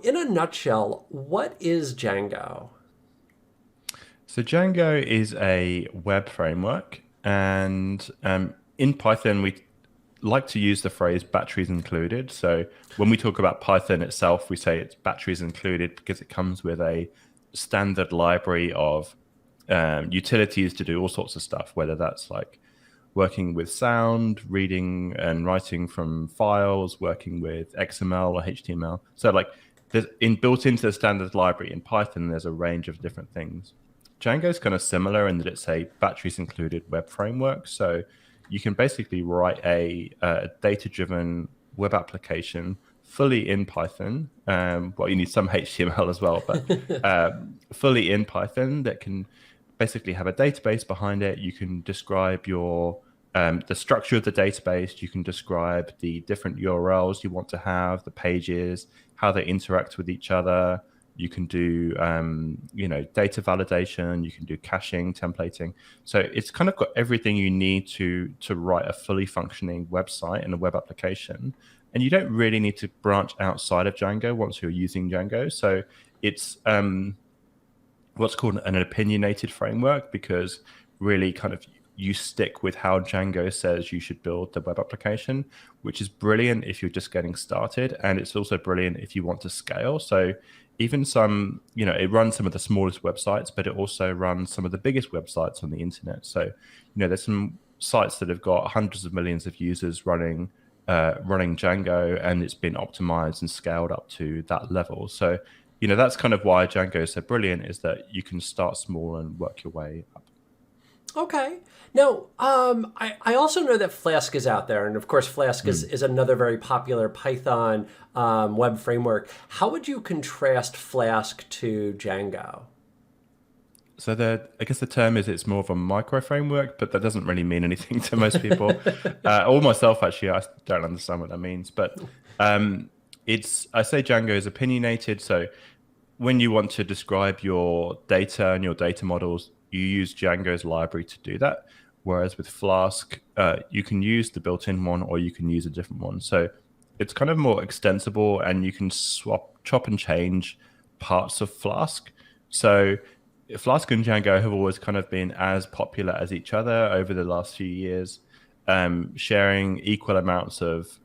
In a nutshell, what is Django? So Django is a web framework, and in Python we like to use the phrase batteries included. So when we talk about Python itself, we say it's batteries included because it comes with a standard library of utilities to do all sorts of stuff, whether that's like working with sound, reading and writing from files, working with XML or HTML. So like there's built into the standard library in Python, there's a range of different things. Django is kind of similar in that it's a batteries included web framework. So you can basically write a data-driven web application fully in Python. Well, you need some HTML as well, but fully in Python that can basically have a database behind it. You can describe your the structure of the database. You can describe the different URLs you want to have, the pages, how they interact with each other. You can do, data validation. You can do caching, templating. So it's kind of got everything you need to write a fully functioning website and a web application. And you don't really need to branch outside of Django once you're using Django. So it's what's called an opinionated framework because really kind of you stick with how Django says you should build the web application, which is brilliant if you're just getting started. And it's also brilliant if you want to scale. So even it runs some of the smallest websites, but it also runs some of the biggest websites on the internet. So, there's some sites that have got hundreds of millions of users running Django, and it's been optimized and scaled up to that level. So, that's kind of why Django is so brilliant, is that you can start small and work your way up. Okay. Now, I also know that Flask is out there, and of course, Flask Mm. is another very popular Python web framework. How would you contrast Flask to Django? So I guess the term is it's more of a micro framework, but that doesn't really mean anything to most people, or myself actually. I don't understand what that means, but I say Django is opinionated. So when you want to describe your data and your data models, you use Django's library to do that. Whereas with Flask, you can use the built-in one or you can use a different one. So it's kind of more extensible and you can chop and change parts of Flask. So Flask and Django have always kind of been as popular as each other over the last few years, sharing equal amounts of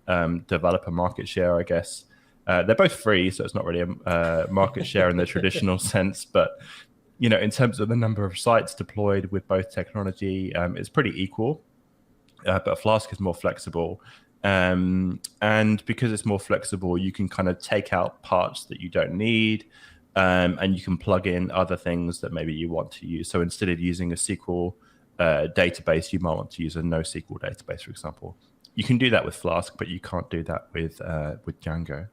developer market share, I guess. They're both free, so it's not really a market share in the traditional sense. But in terms of the number of sites deployed with both technology, it's pretty equal. But Flask is more flexible. And because it's more flexible, you can kind of take out parts that you don't need, and you can plug in other things that maybe you want to use. So instead of using a SQL database, you might want to use a NoSQL database, for example. You can do that with Flask, but you can't do that with Django.